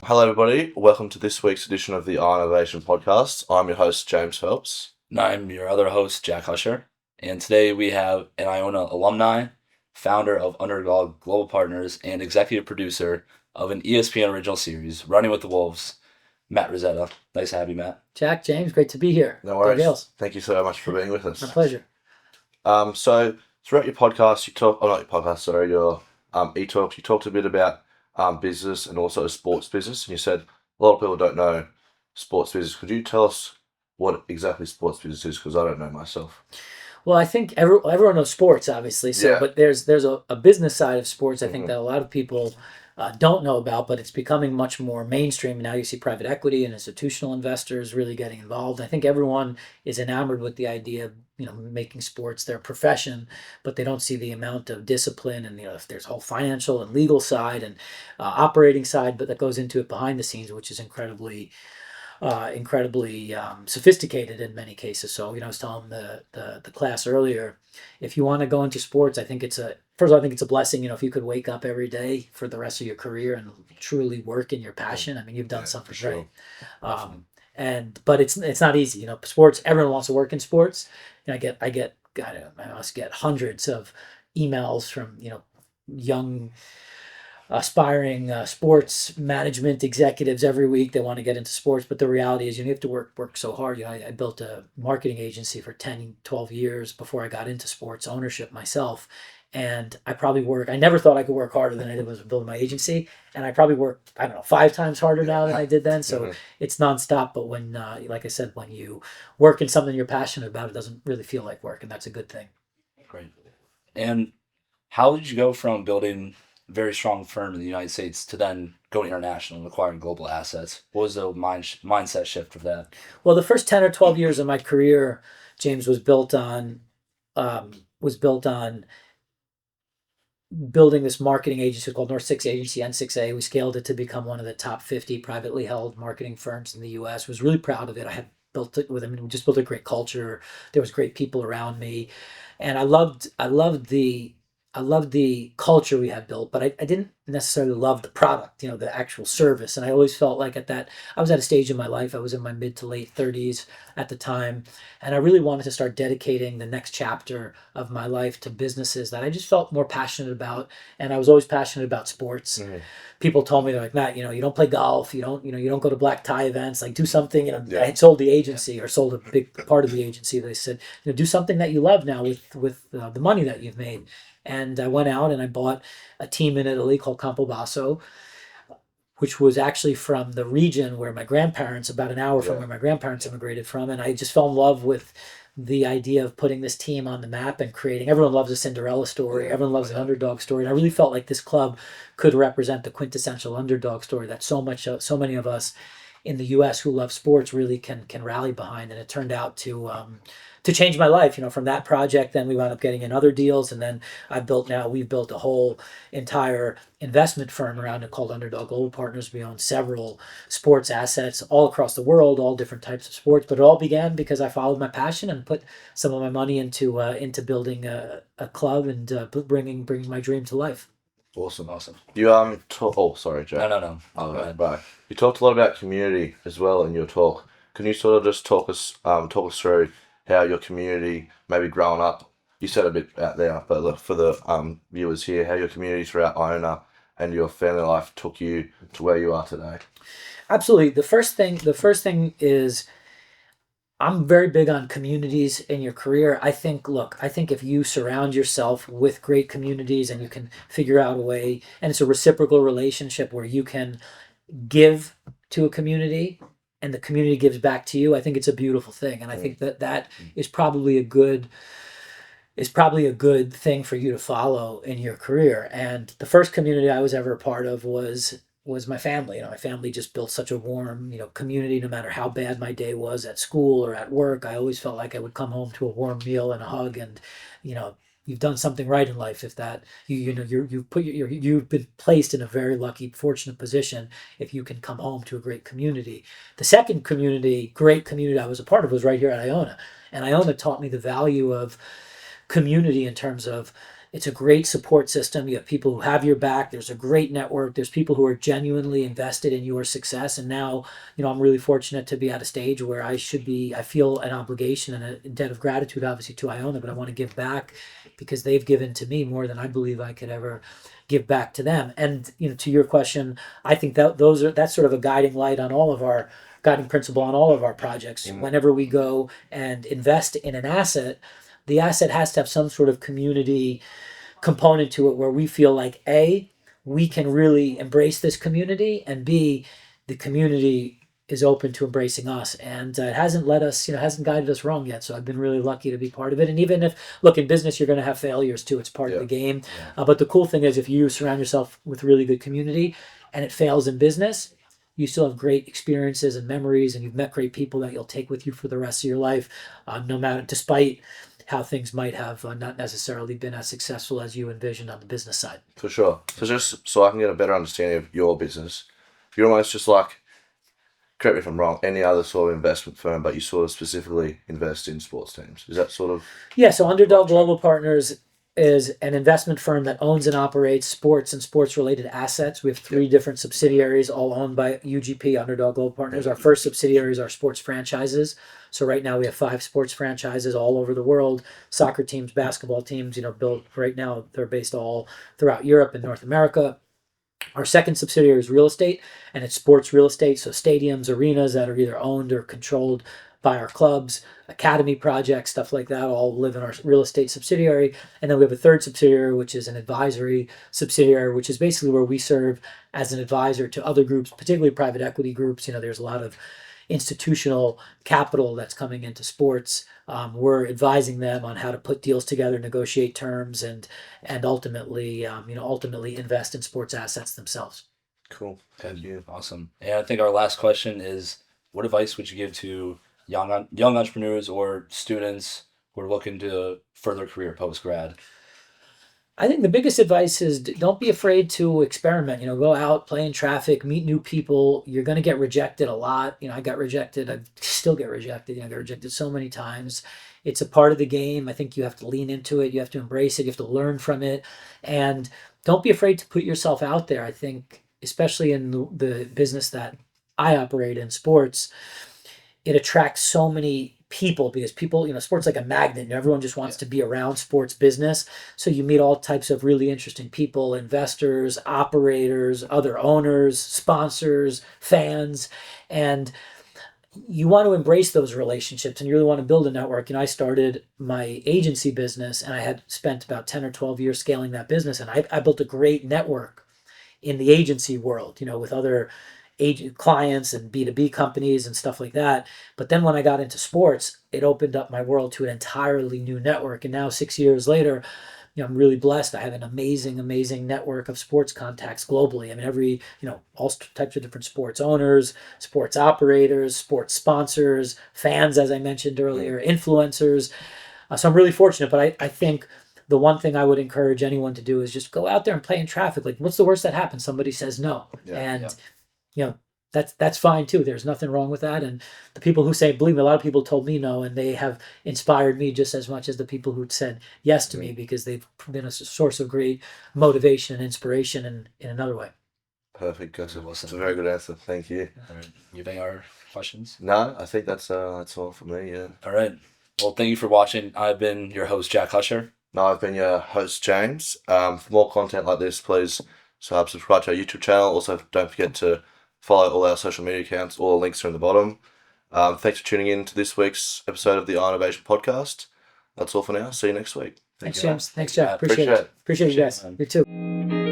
Hello, everybody. Welcome to this week's edition of the Ionavation Podcast. I'm your host, James Phelps. And I'm your other host, Jack Huscher. And today we have an Iona alumni, founder of Underdog Global Partners, and executive producer of an ESPN original series, Running with the Wolves, Matt Rizzetta. Nice to have you, Matt. Jack, James, great to be here. No worries. Thank you so much for being with us. My pleasure. So throughout your podcast, your e-talks, you talked a bit about business and also sports business, and you said a lot of people don't know sports business. Could you tell us what exactly sports business is? Because I don't know myself. Well, I think everyone knows sports, obviously. So, Yeah. But there's a business side of sports. I think that a lot of people don't know about, but it's becoming much more mainstream. Now you see private equity and institutional investors really getting involved. I think everyone is enamored with the idea of making sports their profession, but they don't see the amount of discipline and if there's a whole financial and legal side and operating side, but that goes into it behind the scenes, which is incredibly sophisticated in many cases. So I was telling the class earlier, if you want to go into sports, I think it's a blessing. If you could wake up every day for the rest of your career and truly work in your passion, I mean, you've done something sure. great. But it's not easy. Sports. Everyone wants to work in sports. I must get hundreds of emails from young aspiring sports management executives every week. They want to get into sports, but the reality is you have to work so hard. I built a marketing agency for 10, 12 years before I got into sports ownership myself. And I never thought I could work harder than I did was building my agency. And I probably work, 5 times harder now than I did then. So It's nonstop. But when, like I said, when you work in something you're passionate about, it doesn't really feel like work. And that's a good thing. Great. And how did you go from building a very strong firm in the United States to then going international and acquiring global assets? What was the mindset shift of that? Well, the first 10 or 12 years of my career, James, was built on building this marketing agency called North 6 Agency, N6A. We scaled it to become one of the top 50 privately held marketing firms in the U.S. Was really proud of it. I had built it with, we just built a great culture. There was great people around me. And I loved the culture we had built, but I didn't necessarily love the product, the actual service. And I always felt like I was at a stage in my life, I was in my mid to late 30s at the time, and I really wanted to start dedicating the next chapter of my life to businesses that I just felt more passionate about. And I was always passionate about sports. Mm-hmm. People told me, they're like, Matt, you don't play golf, you don't go to black tie events, like do something, I had sold the agency or sold a big part of the agency. They said, do something that you love now with the money that you've made. And I went out and I bought a team in Italy called Campobasso, which was actually from the region where my grandparents, about an hour from where my grandparents immigrated from. And I just fell in love with the idea of putting this team on the map and creating. Everyone loves a Cinderella story. Everyone loves an underdog story. And I really felt like this club could represent the quintessential underdog story that so many of us in the U.S. who love sports really can rally behind. And it turned out to change my life. From that project, then we wound up getting in other deals, and then we've built a whole entire investment firm around it called Underdog Global Partners. We own several sports assets all across the world, all different types of sports, but it all began because I followed my passion and put some of my money into building a club and bringing my dream to life. Awesome. You sorry, Jack. No. Right. You talked a lot about community as well in your talk. Can you sort of just talk us through how your community, maybe growing up, you said a bit out there, but look, for the viewers here, how your community throughout Iona and your family life took you to where you are today? Absolutely. The first thing is, I'm very big on communities in your career. I think if you surround yourself with great communities and you can figure out a way, and it's a reciprocal relationship where you can give to a community and the community gives back to you, I think it's a beautiful thing. And I think that is probably a good thing for you to follow in your career. And the first community I was ever a part of was my family. My family just built such a warm, community. No matter how bad my day was at school or at work, I always felt like I would come home to a warm meal and a hug. And you've done something right in life if that you've been placed in a very lucky, fortunate position if you can come home to a great community. The second great community I was a part of was right here at Iona, and Iona taught me the value of community in terms of It's a great support system. You have people who have your back. There's a great network. There's people who are genuinely invested in your success. And now, I'm really fortunate to be at a stage where I feel an obligation and a debt of gratitude, obviously, to Iona, but I want to give back because they've given to me more than I believe I could ever give back to them. And, to your question, I think that's sort of a guiding principle on all of our projects. Whenever we go and invest in an asset, the asset has to have some sort of community component to it where we feel like A, we can really embrace this community, and B, the community is open to embracing us. And it hasn't hasn't guided us wrong yet. So I've been really lucky to be part of it. And even if, look, in business, you're going to have failures too. It's part of the game. But the cool thing is if you surround yourself with really good community and it fails in business, you still have great experiences and memories, and you've met great people that you'll take with you for the rest of your life, despite how things might have not necessarily been as successful as you envisioned on the business side. For sure. So just so I can get a better understanding of your business, you're almost just like, correct me if I'm wrong, any other sort of investment firm, but you sort of specifically invest in sports teams. Is that sort of... Yeah, so Underdog Global Partners is an investment firm that owns and operates sports and sports-related assets. We have 3 different subsidiaries, all owned by UGP, Underdog Global Partners. Our first subsidiaries are sports franchises. So right now we have 5 sports franchises all over the world. Soccer teams, basketball teams, built right now. They're based all throughout Europe and North America. Our second subsidiary is real estate, and it's sports real estate. So stadiums, arenas that are either owned or controlled by our clubs, academy projects, stuff like that, all live in our real estate subsidiary. And then we have a third subsidiary, which is an advisory subsidiary, which is basically where we serve as an advisor to other groups, particularly private equity groups. There's a lot of institutional capital that's coming into sports. We're advising them on how to put deals together, negotiate terms, and ultimately invest in sports assets themselves. Cool. Thank you. Awesome. And I think our last question is, what advice would you give to young entrepreneurs or students who are looking to further career post-grad? I think the biggest advice is don't be afraid to experiment. Go out, play in traffic, meet new people. You're going to get rejected a lot. I got rejected. I still get rejected. I got rejected so many times. It's a part of the game. I think you have to lean into it. You have to embrace it. You have to learn from it. And don't be afraid to put yourself out there. I think, especially in the business that I operate in, sports, it attracts so many people because people, sports like a magnet. Everyone just wants to be around sports business. So you meet all types of really interesting people, investors, operators, other owners, sponsors, fans, and you want to embrace those relationships and you really want to build a network. I started my agency business and I had spent about 10 or 12 years scaling that business. And I built a great network in the agency world, with other agent clients and B2B companies and stuff like that. But then when I got into sports, it opened up my world to an entirely new network. And now 6 years later, I'm really blessed. I have an amazing, amazing network of sports contacts globally. All types of different sports owners, sports operators, sports sponsors, fans, as I mentioned earlier, influencers. So I'm really fortunate, but I think the one thing I would encourage anyone to do is just go out there and play in traffic. Like, what's the worst that happens? Somebody says no. That's fine too. There's nothing wrong with that. And the people who say, believe me, a lot of people told me no, and they have inspired me just as much as the people who said yes to me, because they've been a source of great motivation and inspiration in another way. Perfect. That's a very good answer. Thank you. All right. You have any other questions? No, I think that's all for me. Yeah. All right. Well, thank you for watching. I've been your host, Jack Huscher. No, I've been your host, James. For more content like this, please subscribe to our YouTube channel. Also, don't forget to follow all our social media accounts. All the links are in the bottom. Thanks for tuning in to this week's episode of the Ionavation Podcast. That's all for now. See you next week. Thanks, James. Thanks, Jack. Appreciate it. Appreciate you guys. You too.